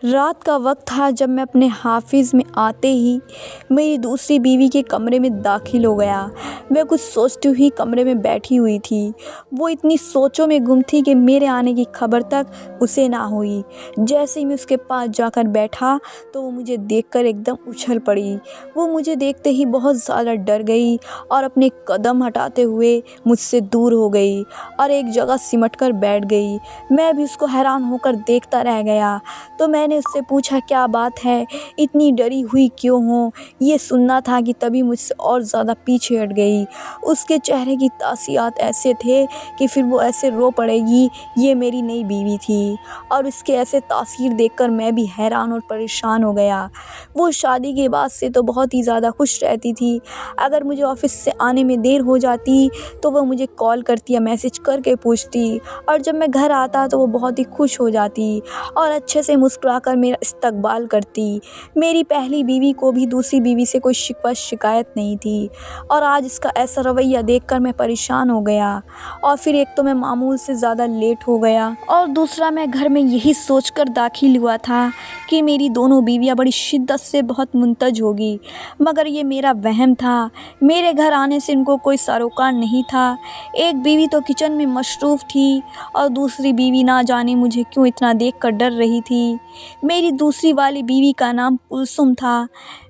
رات کا وقت تھا جب میں اپنے حافظ میں آتے ہی میری دوسری بیوی کے کمرے میں داخل ہو گیا۔ میں کچھ سوچتی ہوئی کمرے میں بیٹھی ہوئی تھی۔ وہ اتنی سوچوں میں گم تھی کہ میرے آنے کی خبر تک اسے نہ ہوئی۔ جیسے ہی میں اس کے پاس جا کر بیٹھا تو وہ مجھے دیکھ کر ایک دم اچھل پڑی۔ وہ مجھے دیکھتے ہی بہت زیادہ ڈر گئی اور اپنے قدم ہٹاتے ہوئے مجھ سے دور ہو گئی اور ایک جگہ سمٹ کر بیٹھ گئی۔ میں بھی اس کو حیران ہو کر دیکھتا رہ گیا۔ تو میں نے اس سے پوچھا، کیا بات ہے، اتنی ڈری ہوئی کیوں ہو؟ یہ سننا تھا کہ تبھی مجھ سے اور زیادہ پیچھے ہٹ گئی۔ اس کے چہرے کی تاثرات ایسے تھے کہ پھر وہ ایسے رو پڑے گی۔ یہ میری نئی بیوی تھی اور اس کے ایسے تاثیر دیکھ کر میں بھی حیران اور پریشان ہو گیا۔ وہ شادی کے بعد سے تو بہت ہی زیادہ خوش رہتی تھی۔ اگر مجھے آفس سے آنے میں دیر ہو جاتی تو وہ مجھے کال کرتی یا میسج کر کے پوچھتی، اور جب میں گھر آتا تو وہ بہت ہی خوش ہو جاتی اور اچھے سے مسکرا کر میرا استقبال کرتی۔ میری پہلی بیوی کو بھی دوسری بیوی سے کوئی شکوہ شکایت نہیں تھی، اور آج اس کا ایسا رویہ دیکھ کر میں پریشان ہو گیا۔ اور پھر ایک تو میں معمول سے زیادہ لیٹ ہو گیا، اور دوسرا میں گھر میں یہی سوچ کر داخل ہوا تھا کہ میری دونوں بیویاں بڑی شدت سے بہت منتج ہوگی، مگر یہ میرا وہم تھا۔ میرے گھر آنے سے ان کو کوئی سروکار نہیں تھا۔ ایک بیوی تو کچن میں مصروف تھی اور دوسری بیوی نہ جانے مجھے کیوں اتنا دیکھ کر ڈر رہی تھی۔ میری دوسری والی بیوی کا نام کلثوم تھا۔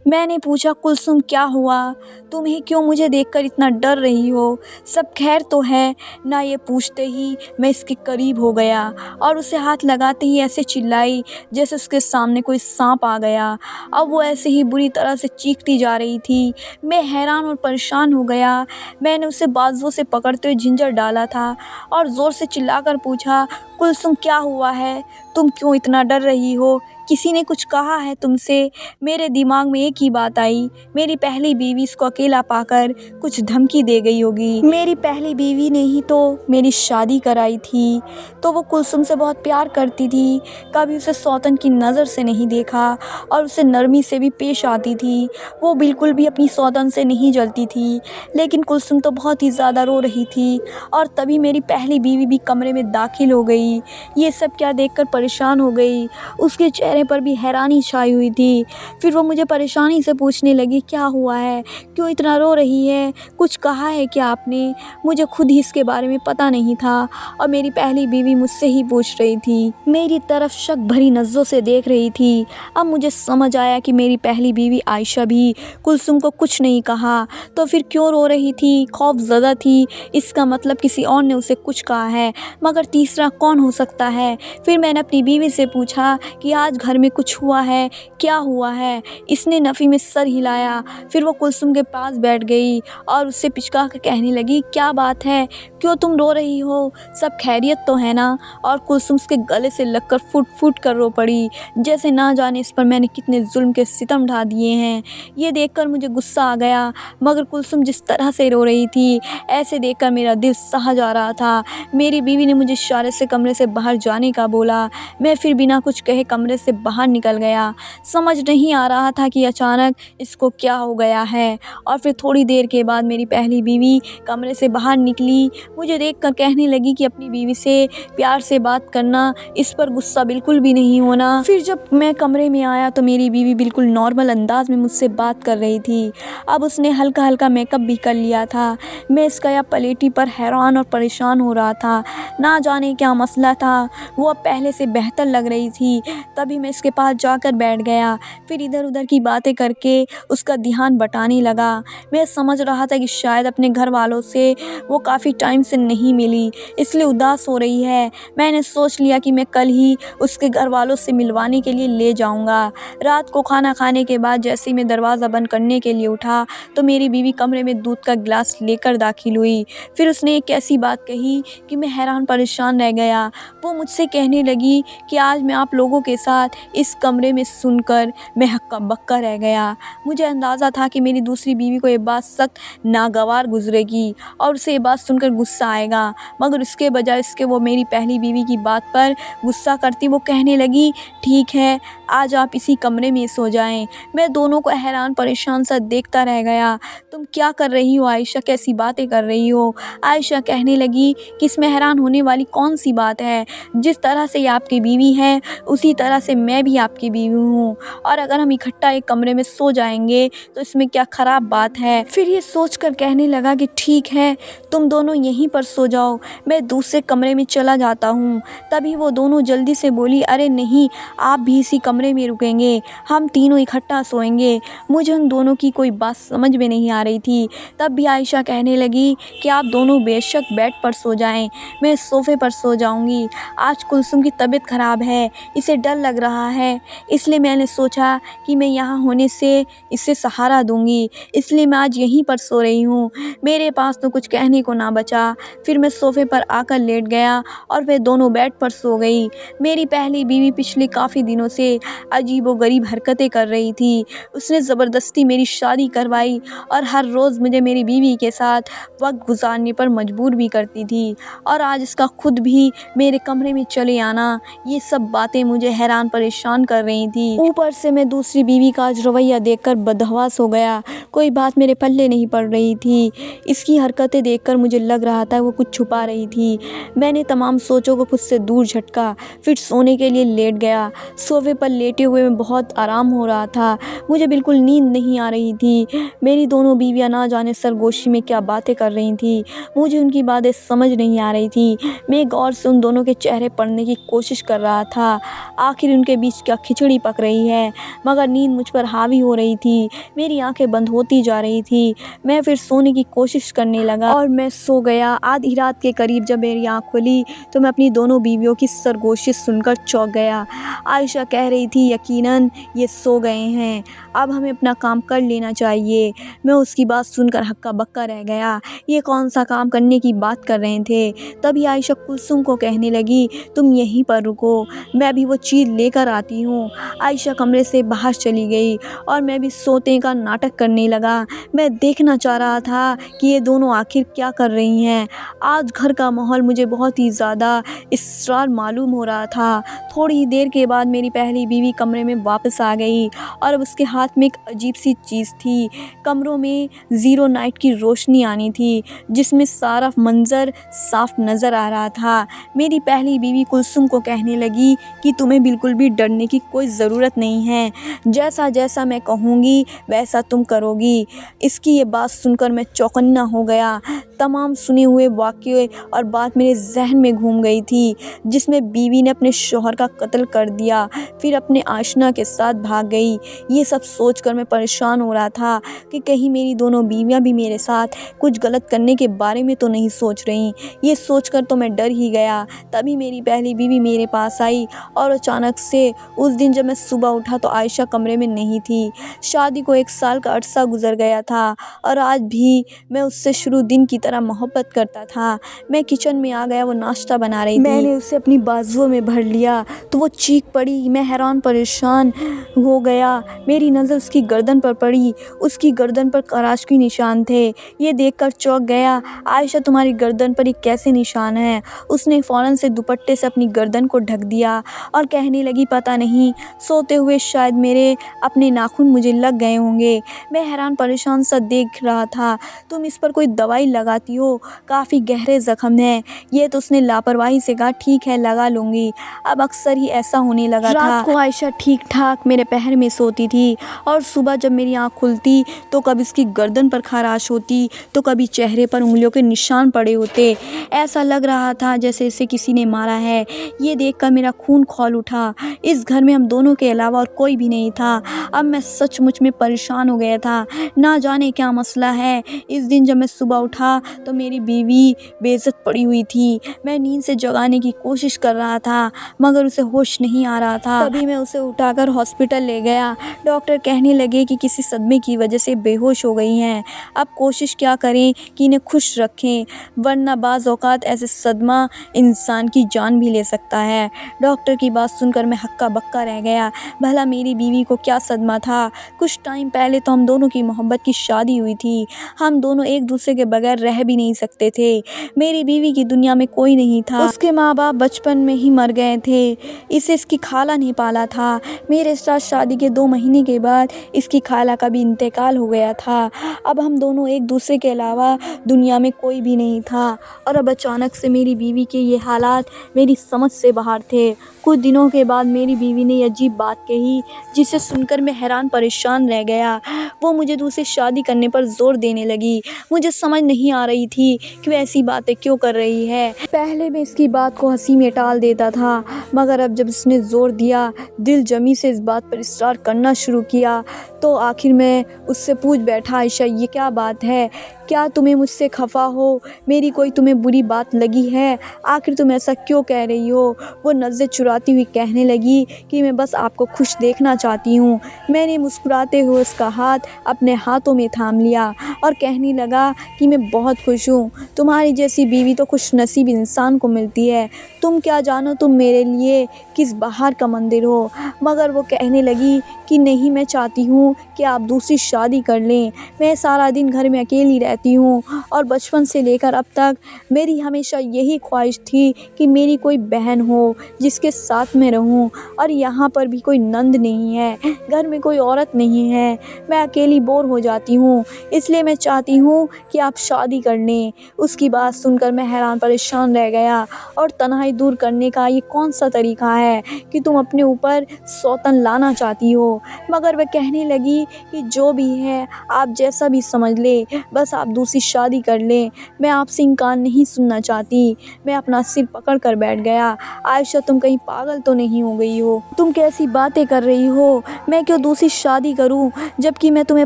میں نے پوچھا، کلثوم کیا ہوا؟ تمہیں کیوں مجھے دیکھ کر اتنا ڈر رہی ہو؟ سب خیر تو ہے نہ؟ یہ پوچھتے ہی میں اس کے قریب ہو گیا اور اسے ہاتھ لگاتے ہی ایسے چلائی جیسے اس کے سامنے کوئی سانپ آ گیا، اور وہ ایسے ہی بری طرح سے چیختی جا رہی تھی۔ میں حیران اور پریشان ہو گیا۔ میں نے اسے بازوؤں سے پکڑتے ہوئے جھنجھر ڈالا تھا اور زور سے چلا کر پوچھا، کلثوم کیا ہوا ہے؟ تم کیوں اتنا ڈر رہی ہو؟ کسی نے کچھ کہا ہے تم سے؟ میرے دماغ میں ایک ہی بات آئی، میری پہلی بیوی اس کو اکیلا پا کر کچھ دھمکی دے گئی ہوگی۔ میری پہلی بیوی نے ہی تو میری شادی کرائی تھی، تو وہ کلثوم سے بہت پیار کرتی تھی، کبھی اسے سوتن کی نظر سے نہیں دیکھا اور اسے نرمی سے بھی پیش آتی تھی۔ وہ بالکل بھی اپنی سوتن سے نہیں جلتی تھی، لیکن کلثوم تو بہت ہی زیادہ رو رہی تھی، اور تبھی میری پہلی بیوی بھی کمرے میں داخل ہو گئی۔ یہ سب کیا دیکھ کر پریشان ہو گئی۔ اس کے چہرے پر بھی حیرانی چھائی ہوئی تھی۔ پھر وہ مجھے پریشانی سے پوچھنے لگی، کیا ہوا ہے؟ کیوں اتنا رو رہی ہے؟ کچھ کہا ہے کیا آپ نے؟ مجھے خود ہی اس کے بارے میں پتہ نہیں تھا، اور میری پہلی بیوی مجھ سے ہی پوچھ رہی تھی، میری طرف شک بھری نظروں سے دیکھ رہی تھی۔ اب مجھے سمجھ آیا کہ میری پہلی بیوی عائشہ بھی کلثوم کو کچھ نہیں کہا تو پھر کیوں رو رہی تھی؟ خوف زدہ تھی۔ اس کا مطلب کسی اور نے اسے کچھ کہا ہے، مگر تیسرا کون ہو سکتا ہے؟ پھر میں نے اپنی بیوی سے پوچھا کہ آج گھر میں کچھ ہوا ہے؟ کیا ہوا ہے؟ اس نے نفی میں سر ہلایا۔ پھر وہ کلثوم کے پاس بیٹھ گئی اور اس سے پچکا کر کہنے لگی، کیا بات ہے؟ کیوں تم رو رہی ہو؟ سب خیریت تو ہے نا؟ اور کلثوم اس کے گلے سے لگ کر پھوٹ پھوٹ کر رو پڑی، جیسے نہ جانے اس پر میں نے کتنے ظلم کے ستم ڈھا دیے ہیں۔ یہ دیکھ کر مجھے غصہ آ گیا، مگر کلثوم جس طرح سے رو رہی تھی ایسے دیکھ کر میرا دل سہہ جا رہا تھا۔ میری بیوی نے مجھے اشارے سے کمرے سے باہر جانے کا بولا۔ میں پھر بنا کچھ کہے کمرے سے باہر نکل گیا۔ سمجھ نہیں آ رہا تھا کہ اچانک اس کو کیا ہو گیا ہے۔ اور پھر تھوڑی دیر کے بعد میری پہلی بیوی کمرے سے باہر نکلی، مجھے دیکھ کر کہنے لگی کہ اپنی بیوی سے پیار سے بات کرنا، اس پر غصہ بالکل بھی نہیں ہونا۔ پھر جب میں کمرے میں آیا تو میری بیوی بالکل نارمل انداز میں مجھ سے بات کر رہی تھی۔ اب اس نے ہلکا ہلکا میک اپ بھی کر لیا تھا۔ میں اس کا پلیٹی پر حیران اور پریشان ہو رہا تھا، نہ جانے کیا مسئلہ تھا۔ وہ اب پہلے سے بہتر لگ رہی تھی۔ تبھی میں اس کے پاس جا کر بیٹھ گیا، پھر ادھر ادھر کی باتیں کر کے اس کا دھیان بٹانے لگا۔ میں سمجھ رہا تھا کہ شاید اپنے گھر والوں سے وہ کافی ٹائم سے نہیں ملی، اس لیے اداس ہو رہی ہے۔ میں نے سوچ لیا کہ میں کل ہی اس کے گھر والوں سے ملوانے کے لیے لے جاؤں گا۔ رات کو کھانا کھانے کے بعد جیسے ہی میں دروازہ بند کرنے کے لیے اٹھا تو میری بیوی کمرے میں دودھ کا گلاس لے کر داخل ہوئی۔ پھر اس نے ایک ایسی بات کہی کہ میں حیران پریشان رہ گیا۔ وہ مجھ سے کہنے لگی کہ آج میں آپ لوگوں کے ساتھ اس کمرے میں سن کر میں ہکا بکا رہ گیا۔ مجھے اندازہ تھا کہ میری دوسری بیوی کو یہ بات سخت ناگوار گزرے گی اور اسے یہ بات سن کر غصہ آئے گا، مگر اس کے بجائے اس کے وہ میری پہلی بیوی کی بات پر غصہ کرتی وہ کہنے لگی، ٹھیک ہے آج آپ اسی کمرے میں سو جائیں۔ میں دونوں کو حیران پریشان سا دیکھتا رہ گیا۔ تم کیا کر رہی ہو عائشہ، کیسی باتیں کر رہی ہو؟ عائشہ کہنے لگی کہ اس میں حیران ہونے والی کون سی بات ہے؟ جس طرح سے یہ آپ کی بیوی ہے اسی طرح سے میں بھی آپ کی بیوی ہوں، اور اگر ہم اکٹھا ایک کمرے میں سو جائیں گے تو اس میں کیا خراب بات ہے؟ پھر یہ سوچ کر کہنے لگا کہ ٹھیک ہے، تم دونوں یہیں پر سو جاؤ، میں دوسرے کمرے میں چلا جاتا ہوں۔ تبھی وہ دونوں جلدی سے بولی، ارے نہیں، آپ بھی اسی کمرے میں رکیں گے، ہم تینوں اکٹھا سوئیں گے۔ مجھے ان دونوں کی کوئی بات سمجھ میں نہیں آ رہی تھی۔ تب بھی عائشہ کہنے لگی کہ آپ دونوں بے شک بیڈ پر سو جائیں، میں صوفے پر سو جاؤں گی۔ آج کلثوم کی طبیعت خراب ہے، اسے ڈر لگ رہا ہے، اس لیے میں نے سوچا کہ میں یہاں ہونے سے اسے سہارا دوں گی، اس لیے میں آج یہیں پر سو رہی ہوں۔ میرے پاس تو کچھ کہنے کو نہ بچا، پھر میں صوفے پر آ کر لیٹ گیا اور وہ دونوں بیڈ پر سو گئی۔ میری پہلی بیوی پچھلے کافی دنوں سے عجیب و غریب حرکتیں کر رہی تھی۔ اس نے زبردستی میری شادی کروائی اور ہر روز مجھے میری بیوی کے ساتھ وقت گزارنے پر مجبور بھی کرتی تھی، اور آج اس کا خود بھی میرے کمرے میں چلے آنا، یہ سب باتیں مجھے حیران پریشان کر رہی تھی۔ اوپر سے میں دوسری بیوی کا آج رویہ دیکھ کر بدحواس ہو گیا، کوئی بات میرے پلے نہیں پڑ رہی تھی۔ اس کی حرکتیں دیکھ کر مجھے لگ رہا تھا وہ کچھ چھپا رہی تھی۔ میں نے تمام سوچوں کو خود سے دور جھٹکا، پھر سونے کے لیے لیٹ گیا۔ صوفے پر لیٹے ہوئے میں بہت آرام ہو رہا تھا، مجھے بالکل نیند نہیں آ رہی تھی۔ میری دونوں بیویاں نہ جانے سرگوشی میں کیا باتیں کر رہی تھیں، مجھے ان کی باتیں سمجھ نہیں آ رہی تھی۔ میں غور سے ان دونوں کے چہرے پڑھنے کی کوشش کر رہا تھا، آخر ان کے بیچ کیا کھچڑی پک رہی ہے، مگر نیند مجھ پر حاوی ہو رہی تھی، میری آنکھیں بند ہوتی جا رہی تھی۔ میں پھر سونے کی کوشش کرنے لگا اور میں سو گیا۔ آدھی رات کے قریب جب میری آنکھ کھلی تو میں اپنی دونوں بیویوں کی سرگوشی سن کر چونک گیا۔ عائشہ کہہ رہی تھی، یقیناً یہ سو گئے ہیں، اب ہمیں اپنا کام کر لینا چاہیے۔ میں اس کی بات سن کر ہکا بکا رہ گیا، یہ کون سا کام کرنے کی بات کر رہے تھے؟ تبھی عائشہ کلثوم کو کہنے لگی، تم یہیں پر رکو، میں ابھی وہ چیز لے کر آتی ہوں۔ عائشہ کمرے سے باہر چلی گئی اور میں بھی سوتے کا ناٹک کرنے لگا۔ میں دیکھنا چاہ رہا تھا کہ یہ دونوں آخر کیا کر رہی ہیں۔ آج گھر کا ماحول مجھے بہت ہی زیادہ اسرار معلوم ہو رہا تھا۔ تھوڑی ہی دیر کے بعد میری پہلی بیوی کمرے میں واپس آ گئی اور اب اس کے ہاتھ میں ایک عجیب سی چیز تھی۔ کمروں میں زیرو نائٹ کی روشنی آنی تھی جس میں سارا منظر صاف نظر آ رہا تھا۔ میری پہلی بیوی کلثوم کو کہنے لگی کہ تمہیں بالکل بھی ڈرنے کی کوئی ضرورت نہیں ہے، جیسا جیسا میں کہوں گی ویسا تم کرو گی۔ اس کی یہ بات سن کر میں چوکنا ہو گیا۔ تمام سنے ہوئے واقعے اور بات میرے ذہن میں گھوم گئی تھی، جس میں بیوی نے اپنے شوہر کا قتل کر دیا، پھر اپنے آشنا کے ساتھ بھاگ گئی۔ یہ سب سوچ کر میں پریشان ہو رہا تھا کہ کہیں میری دونوں بیویاں بھی میرے ساتھ کچھ غلط کرنے کے بارے میں تو نہیں سوچ رہی۔ یہ سوچ کر تو میں ڈر ہی گیا۔ تبھی میری پہلی بیوی میرے پاس آئی اور اچانک سے اس دن جب میں صبح اٹھا تو عائشہ کمرے میں نہیں تھی۔ شادی کو 1 سال کا عرصہ گزر گیا تھا اور آج بھی میں اس سے شروع دن کی طرح محبت کرتا تھا۔ میں کچن میں آ گیا، وہ ناشتہ بنا رہی تھی، میں نے اسے اپنی بازوؤں میں بھر لیا تو وہ چیخ پڑی۔ میں حیران پریشان ہو گیا، میری نظر اس کی گردن پر پڑی، اس کی گردن پر خراش کے نشان تھے۔ یہ دیکھ کر چونک گیا، عائشہ تمہاری گردن پر یہ کیسے نشان ہیں؟ اس نے فوراً سے دوپٹے سے اپنی گردن کو ڈھک دیا اور کہنے لگی، پتہ نہیں، سوتے ہوئے شاید میرے اپنے ناخن مجھے لگ گئے ہوں گے۔ میں حیران پریشان سا دیکھ رہا تھا، تم اس پر کوئی دوائی لگاتی ہو؟ کافی گہرے زخم ہیں۔ یہ تو اس نے لاپرواہی سے کہا، ٹھیک ہے لگا لوں گی۔ اب اکثر ہی ایسا ہونے لگا تھا۔ رات کو عائشہ ٹھیک ٹھاک میرے پہر میں سوتی تھی اور صبح جب میری آنکھ کھلتی تو کبھی اس کی گردن پر خراش ہوتی تو کبھی چہرے پر انگلیوں کے نشان پڑے ہوتے۔ ایسا لگ رہا تھا جیسے اسے کسی نے مارا ہے۔ یہ دیکھ کر میرا خون کھول اٹھا۔ اس گھر میں ہم دونوں کے علاوہ اور کوئی بھی نہیں تھا۔ اب میں سچ مچ میں پریشان ہو گیا تھا، نہ جانے کیا مسئلہ ہے۔ اس دن جب میں صبح اٹھا تو میری بیوی بے عزت پڑی ہوئی تھی۔ میں نیند سے جگانے کی کوشش کر رہا تھا مگر اسے ہوش نہیں آ رہا تھا۔ تبھی میں اسے اٹھا کر ہاسپٹل لے گیا۔ ڈاکٹر کہنے لگے کہ کسی صدمے کی وجہ سے بے ہوش ہو گئی ہیں، اب کوشش کیا کریں کہ انہیں خوش رکھیں، ورنہ بعض اوقات ایسے صدمہ انسان کی جان بھی لے سکتا ہے۔ ڈاکٹر کی بات سن کر میں ہکا بکا رہ گیا۔ بھلا میری بیوی کو کیا صدمہ تھا؟ کچھ ٹائم پہلے تو ہم دونوں کی محبت کی شادی ہوئی تھی، ہم دونوں ایک دوسرے کے بغیر رہ بھی نہیں سکتے تھے۔ میری بیوی کی دنیا میں کوئی نہیں تھا، اس کے ماں باپ بچپن میں ہی مر گئے تھے، اسے اس کی خالہ نے پالا والا تھا۔ میرے ساتھ شادی کے 2 مہینے کے بعد اس کی خالہ کا بھی انتقال ہو گیا تھا۔ اب ہم دونوں ایک دوسرے کے علاوہ دنیا میں کوئی بھی نہیں تھا، اور اب اچانک سے میری بیوی کے یہ حالات میری سمجھ سے باہر تھے۔ کچھ دنوں کے بعد میری بیوی نے یہ عجیب بات کہی جسے سن کر میں حیران پریشان رہ گیا۔ وہ مجھے دوسری شادی کرنے پر زور دینے لگی۔ مجھے سمجھ نہیں آ رہی تھی کہ وہ ایسی باتیں کیوں کر رہی ہے۔ پہلے میں اس کی بات کو ہنسی میں ٹال دیتا تھا، مگر اب جب اس نے زور دیا، دل جمی سے اس بات پر اصرار کرنا شروع کیا، تو آخر میں اس سے پوچھ بیٹھا، عائشہ یہ کیا بات ہے؟ کیا تمہیں مجھ سے خفا ہو؟ میری کوئی تمہیں بری بات لگی ہے؟ آخر تم ایسا کیوں کہہ رہی ہو؟ وہ نظریں چراتی ہوئی کہنے لگی کہ میں بس آپ کو خوش دیکھنا چاہتی ہوں۔ میں نے مسکراتے ہوئے اس کا ہاتھ اپنے ہاتھوں میں تھام لیا اور کہنے لگا کہ میں بہت خوش ہوں۔ تمہاری جیسی بیوی تو خوش نصیب انسان کو ملتی ہے۔ تم کیا جانو تم میرے لیے کس بہار کا مندر ہو۔ مگر وہ کہنے لگی کہ نہیں، میں چاہتی ہوں کہ آپ دوسری شادی کر لیں۔ میں سارا دن گھر میں اکیلی رہتی ہوں، اور بچپن سے لے کر اب تک میری ہمیشہ یہی خواہش تھی کہ میری کوئی بہن ہو جس کے ساتھ میں رہوں، اور یہاں پر بھی کوئی نند نہیں ہے، گھر میں کوئی عورت نہیں ہے، میں اکیلی بور ہو جاتی ہوں، اس لیے میں چاہتی ہوں کہ آپ شادی کر لیں۔ اس کی بات سن کر میں حیران پریشان رہ گیا، اور تنہائی دور کرنے کا یہ کون سا طریقہ ہے کہ تم اپنے اوپر سوتن لانا چاہتی ہو؟ مگر وہ کہنے لگی کہ جو بھی ہے آپ جیسا بھی سمجھ لے، بس آپ دوسری شادی کر لیں، میں آپ سے انکار نہیں سننا چاہتی۔ میں اپنا سر پکڑ کر بیٹھ گیا۔ عائشہ تم کہیں پاگل تو نہیں ہو گئی ہو؟ تم کیسی باتیں کر رہی ہو؟ میں کیوں دوسری شادی کروں جبکہ میں تمہیں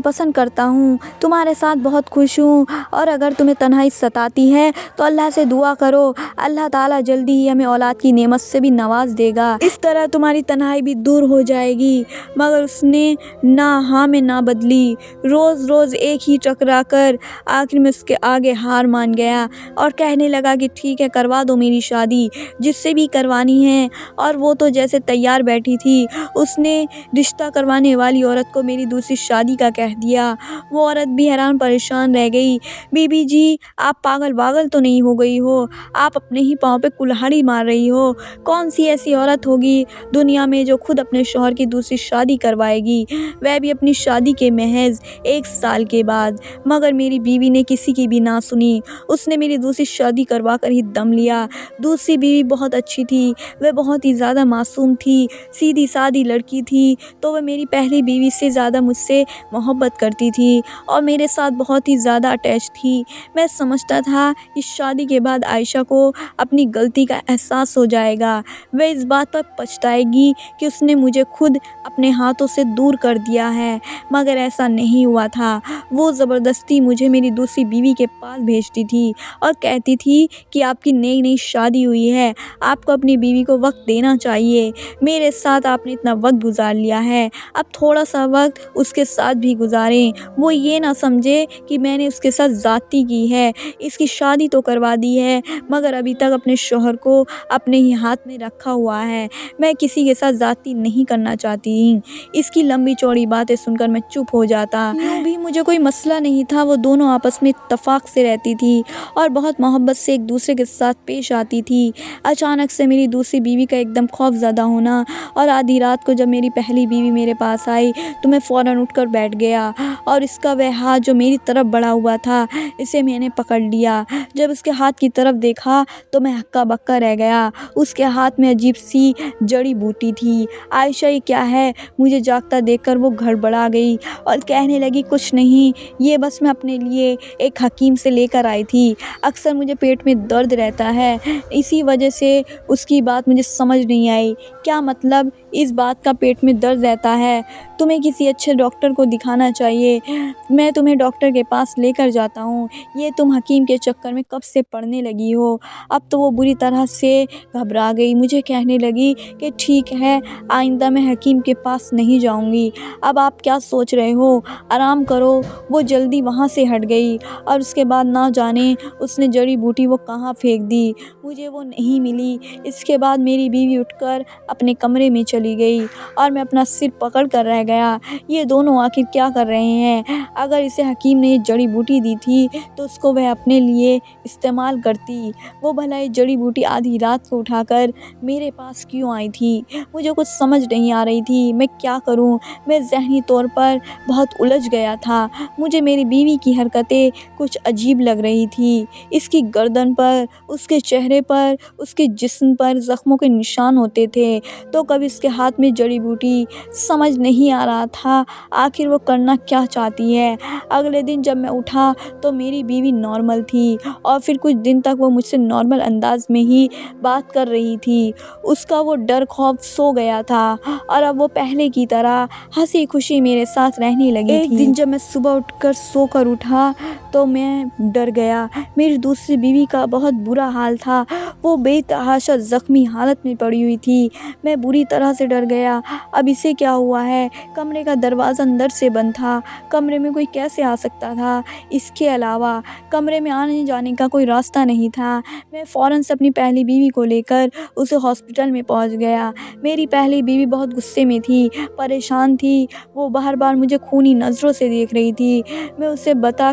پسند کرتا ہوں، تمہارے ساتھ بہت خوش ہوں، اور اگر تمہیں تنہائی ستاتی ہے تو اللہ سے دعا کرو، اللہ تعالیٰ جلدی ہی ہمیں اولاد کی نعمت سے بھی نواز دے گا، اس طرح تمہاری تنہائی بھی دور ہو جائے گی۔ مگر اس نے نہ ہاں میں نہ بدلی، روز روز ایک ہی ٹکرا کر آخر میں اس کے آگے ہار مان گیا، اور کہنے لگا کہ ٹھیک ہے، کروا دو میری شادی جس سے بھی کروانی ہے۔ اور وہ تو جیسے تیار بیٹھی تھی، اس نے رشتہ کروانے والی عورت کو میری دوسری شادی کا کہہ دیا۔ وہ عورت بھی حیران پریشان رہ گئی۔ بی بی جی، آپ پاگل تو نہیں ہو گئی ہو؟ آپ اپنے ہی پاؤں پہ کلہاڑی مار رہی ہو؟ کون سی ایسی عورت ہوگی دنیا میں جو خود اپنے شوہر کی دوسری شادی کروائے گی، وہ بھی اپنی شادی کے محض 1 سال کے بعد؟ مگر میری بیوی نے کسی کی بھی نہ سنی، اس نے میری دوسری شادی کروا کر ہی دم لیا۔ دوسری بیوی بہت اچھی تھی، وہ بہت ہی زیادہ معصوم تھی، سیدھی سادی لڑکی تھی، تو وہ میری پہلی بیوی سے زیادہ مجھ سے محبت کرتی تھی، اور میرے ساتھ بہت ہی زیادہ اٹیچ تھی۔ میں سمجھتا تھا کہ شادی کے بعد عائشہ کو اپنی غلطی کا احساس ہو جائے گا، وہ اس بات پر پچھتائے گی کہ اس نے مجھے خود اپنے ہاتھوں سے دور کر دیا ہے، مگر ایسا نہیں ہوا تھا۔ وہ زبردستی مجھے میری دوسری بیوی کے پاس بھیجتی تھی، اور کہتی تھی کہ آپ کی نئی شادی ہوئی ہے، آپ کو اپنی بیوی کو وقت دینا چاہیے، میرے ساتھ آپ نے اتنا وقت گزار لیا ہے، اب تھوڑا سا وقت اس کے ساتھ بھی گزاریں، وہ یہ نہ سمجھے کہ میں نے اس کے ساتھ زیادتی کی ہے، اس کی شادی تو کروا دی ہے، مگر ابھی تک اپنے شوہر کو اپنے ہی ہاتھ میں رکھا ہوا ہے، میں کسی کے ساتھ زیادتی نہیں کرنا چاہتی۔ اس کی لمبی چوڑی باتیں سن کر میں چپ ہو جاتا۔ یوں بھی مجھے کوئی مسئلہ نہیں تھا، وہ دونوں آپس میں اتفاق سے رہتی تھی، اور بہت محبت سے ایک دوسرے کے ساتھ پیش آتی تھی۔ اچانک سے میری دوسری بیوی کا ایک دم خوف زدہ ہونا، اور آدھی رات کو جب میری پہلی بیوی میرے پاس آئی تو میں فوراً اٹھ کر بیٹھ گیا، اور اس کا وہ ہاتھ جو میری طرف بڑھا ہوا تھا، اسے میں نے پکڑ لیا۔ جب اس کے ہاتھ کی طرف دیکھا تو میں ہکا بکا رہ گیا۔ اس کے ہاتھ میں عجیب سی جڑی بوٹی تھی۔ عائشہ یہ کیا ہے؟ مجھے جاگتا دیکھ کر وہ گھڑبڑا گئی اور کہنے لگی کچھ نہیں، یہ بس میں اپنے لیے ایک حکیم سے لے کر آئی تھی، اکثر مجھے پیٹ میں درد رہتا ہے، اسی وجہ سے۔ اس کی بات مجھے سمجھ نہیں آئی۔ کیا مطلب اس بات کا پیٹ میں درد رہتا ہے؟ تمہیں کسی اچھے ڈاکٹر کو دکھانا چاہیے، میں تمہیں ڈاکٹر کے پاس لے کر جاتا ہوں، یہ تم حکیم کے چکر میں کب سے پڑنے لگی ہو؟ اب تو وہ بری طرح سے گھبرا گئی، مجھے کہنے لگی کہ ٹھیک ہے، آئندہ میں حکیم کے پاس نہیں جاؤں گی، اب آپ کیا سوچ رہے ہو، آرام کرو۔ وہ جلدی وہاں سے ہٹ گئی، اور اس کے بعد نہ جانے اس نے جڑی بوٹی وہ کہاں پھینک دی، مجھے وہ نہیں ملی۔ اس کے بعد میری بیوی اٹھ کر اپنے کمرے میں چلی چلی گئی اور میں اپنا سر پکڑ کر رہ گیا۔ یہ دونوں آخر کیا کر رہے ہیں؟ اگر اسے حکیم نے یہ جڑی بوٹی دی تھی تو اس کو وہ اپنے لیے استعمال کرتی۔ وہ بھلا یہ جڑی بوٹی آدھی رات کو اٹھا کر میرے پاس کیوں آئی تھی؟ مجھے کچھ سمجھ نہیں آ رہی تھی میں کیا کروں۔ میں ذہنی طور پر بہت الجھ گیا تھا۔ مجھے میری بیوی کی حرکتیں کچھ عجیب لگ رہی تھی۔ اس کی گردن پر، اس کے چہرے پر، اس کے جسم پر زخموں کے نشان ہوتے تھے تو کبھی اس کے ہاتھ میں جڑی بوٹی۔ سمجھ نہیں آ رہا تھا آخر وہ کرنا کیا چاہتی ہے۔ اگلے دن جب میں اٹھا تو میری بیوی نارمل تھی اور پھر کچھ دن تک وہ مجھ سے نارمل انداز میں ہی بات کر رہی تھی۔ اس کا وہ ڈر خوف سو گیا تھا اور اب وہ پہلے کی طرح ہنسی خوشی میرے ساتھ رہنے لگی تھی۔ ایک دن جب میں صبح اٹھ کر سو کر اٹھا تو میں ڈر گیا۔ میری دوسری بیوی کا بہت برا حال تھا۔ وہ بے تحاشا زخمی حالت میں پڑی ہوئی تھی۔ میں بری طرح سے ڈر گیا۔ اب اسے کیا ہوا ہے؟ کمرے کا دروازہ اندر سے بند تھا۔ کمرے میں کوئی کیسے آ سکتا تھا؟ اس کے علاوہ کمرے میں آنے جانے کا کوئی راستہ نہیں تھا۔ میں فوراً سے اپنی پہلی بیوی کو لے کر اسے ہاسپٹل میں پہنچ گیا۔ میری پہلی بیوی بہت غصے میں تھی، پریشان تھی۔ وہ بار بار مجھے خونی نظروں سے دیکھ رہی تھی۔ میں اسے بتا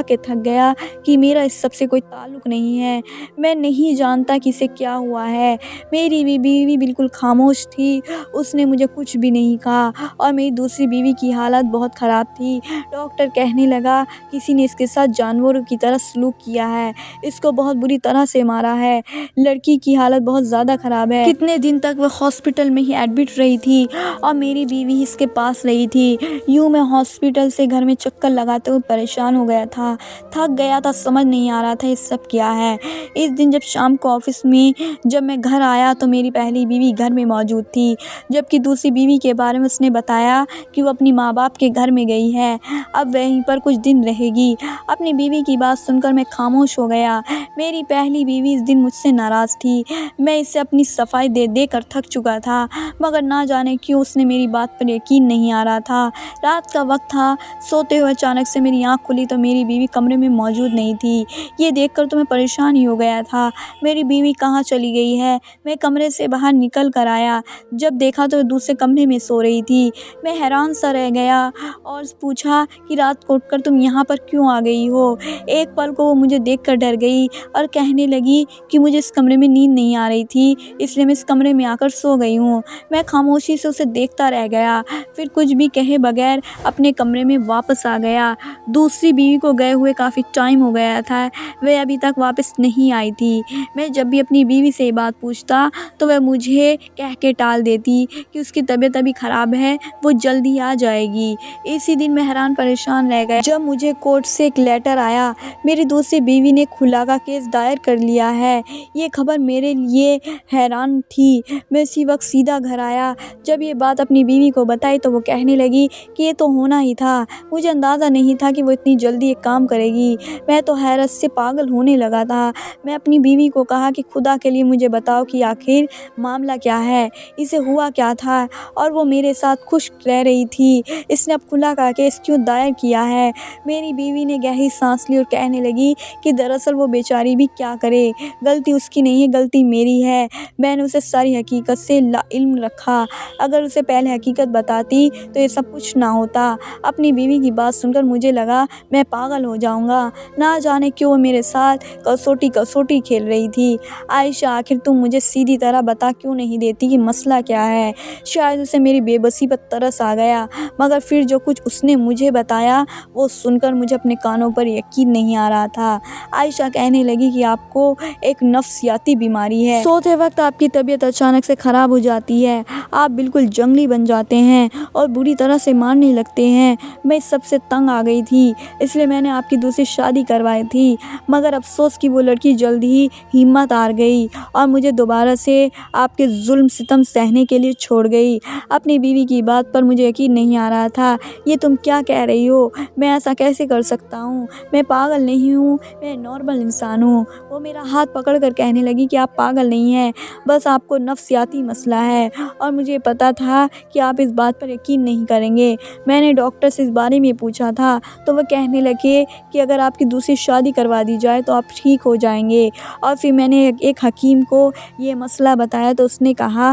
کے تھک گیا کہ میرا اس سب سے کوئی تعلق نہیں ہے۔ میں نہیں جانتا کہ اسے کیا ہوا ہے۔ میری بیوی بالکل خاموش تھی۔ اس نے مجھے کچھ بھی نہیں کہا اور میری دوسری بیوی کی حالت بہت خراب تھی۔ ڈاکٹر کہنے لگا کسی نے اس کے ساتھ جانوروں کی طرح سلوک کیا ہے، اس کو بہت بری طرح سے مارا ہے۔ لڑکی کی حالت بہت زیادہ خراب ہے۔ کتنے دن تک وہ ہاسپٹل میں ہی ایڈمٹ رہی تھی اور میری بیوی اس کے پاس رہی تھی۔ یوں میں ہاسپٹل سے گھر میں چکر لگاتے ہوئے پریشان ہو گیا تھا، تھک گیا تھا، سمجھ نہیں آ رہا تھا یہ سب کیا ہے۔ اس دن جب شام کو آفس میں جب میں گھر آیا تو میری پہلی بیوی گھر میں موجود تھی، جبکہ دوسری بیوی کے بارے میں اس نے بتایا کہ وہ اپنی ماں باپ کے گھر میں گئی ہے، اب وہیں پر کچھ دن رہے گی۔ اپنی بیوی کی بات سن کر میں خاموش ہو گیا۔ میری پہلی بیوی اس دن مجھ سے ناراض تھی۔ میں اسے اپنی صفائی دے دے کر تھک چکا تھا، مگر نہ جانے کیوں اس نے میری بات پر یقین نہیں آ رہا تھا۔ رات کا وقت تھا، سوتے ہوئے اچانک سے میری آنکھ کھلی تو میری بیوی کمرے میں موجود نہیں تھی۔ یہ دیکھ کر تو میں پریشان ہی ہو گیا تھا، میری بیوی کہاں چلی گئی ہے؟ میں کمرے سے باہر نکل کر آیا، جب دیکھا تو وہ دوسرے کمرے میں سو رہی تھی۔ میں حیران سا رہ گیا اور پوچھا کہ رات کو اٹھ کر تم یہاں پر کیوں آ گئی ہو؟ ایک پل کو وہ مجھے دیکھ کر ڈر گئی اور کہنے لگی کہ مجھے اس کمرے میں نیند نہیں آ رہی تھی، اس لیے میں اس کمرے میں آ کر سو گئی ہوں۔ میں خاموشی سے اسے دیکھتا رہ گیا، پھر کچھ بھی کہے بغیر اپنے کمرے میں واپس آ گیا۔ دوسری بیوی کو گئے ہوئے کافی ٹائم ہو گیا تھا، وہ ابھی تک واپس نہیں آئی تھی۔ میں جب بھی اپنی بیوی سے یہ بات پوچھتا تو وہ مجھے کہہ کے ٹال دیتی کہ اس کی طبیعت ابھی خراب ہے، وہ جلدی آ جائے گی۔ اسی دن میں حیران پریشان رہ گیا جب مجھے کورٹ سے ایک لیٹر آیا، میری دوسری بیوی نے خلا کا کیس دائر کر لیا ہے۔ یہ خبر میرے لیے حیران تھی۔ میں اسی وقت سیدھا گھر آیا، جب یہ بات اپنی بیوی کو بتائی تو وہ کہنے لگی کہ یہ تو ہونا ہی تھا، مجھے اندازہ نہیں تھا کہ وہ اتنی جلدی ایک کام کرے گی۔ میں تو حیرت سے پاگل ہونے لگا تھا۔ میں اپنی بیوی کو کہا کہ خدا کے لیے مجھے بتاؤ کہ آخر معاملہ کیا ہے، اسے ہوا کیا تھا، اور وہ میرے ساتھ خوش رہ رہی تھی، اس نے اب خلا کا کیس کیوں دائر کیا ہے؟ میری بیوی نے گہری سانس لی اور کہنے لگی کہ دراصل وہ بیچاری بھی کیا کرے، غلطی اس کی نہیں ہے، غلطی میری ہے۔ میں نے اسے ساری حقیقت سے علم رکھا، اگر اسے پہلے حقیقت بتاتی تو یہ سب کچھ نہ ہوتا۔ اپنی بیوی کی بات سن کر مجھے لگا میں پاگل ہو جاؤں گا، نہ جانے کیوں وہ میرے ساتھ کسوٹی کھیل رہی تھی۔ عائشہ آخر تم مجھے سیدھی طرح بتا کیوں نہیں دیتی کہ مسئلہ کیا ہے؟ شاید اسے میری بے بسی پر ترس آ گیا، مگر پھر جو کچھ اس نے مجھے بتایا وہ سن کر مجھے اپنے کانوں پر یقین نہیں آ رہا تھا۔ عائشہ کہنے لگی کہ آپ کو ایک نفسیاتی بیماری ہے، سوتے وقت آپ کی طبیعت اچانک سے خراب ہو جاتی ہے، آپ بالکل جنگلی بن جاتے ہیں اور بری طرح سے مارنے لگتے ہیں۔ میں اس سب سے تنگ آ گئی تھی، اس لیے میں نے آپ کی دوسری شادی کروائی تھی، مگر افسوس کہ وہ لڑکی جلد ہی ہمت ہار گئی اور مجھے دوبارہ سے آپ کے ظلم ستم سہنے کے لیے چھوڑ گئی۔ اپنی بیوی کی بات پر مجھے یقین نہیں آ رہا تھا۔ یہ تم کیا کہہ رہی ہو؟ میں ایسا کیسے کر سکتا ہوں؟ میں پاگل نہیں ہوں، میں نارمل انسان ہوں۔ وہ میرا ہاتھ پکڑ کر کہنے لگی کہ آپ پاگل نہیں ہیں، بس آپ کو نفسیاتی مسئلہ ہے، اور مجھے پتا تھا کہ آپ اس بات پر یقین نہیں کریں گے۔ میں نے ڈاکٹر سے اس بارے میں پوچھا تھا تو وہ کہنے لگے کہ اگر آپ کی دوسری شادی کروا دی جائے تو آپ ٹھیک ہو جائیں گے، اور پھر میں نے ایک حکیم کو یہ مسئلہ بتایا تو اس نے کہا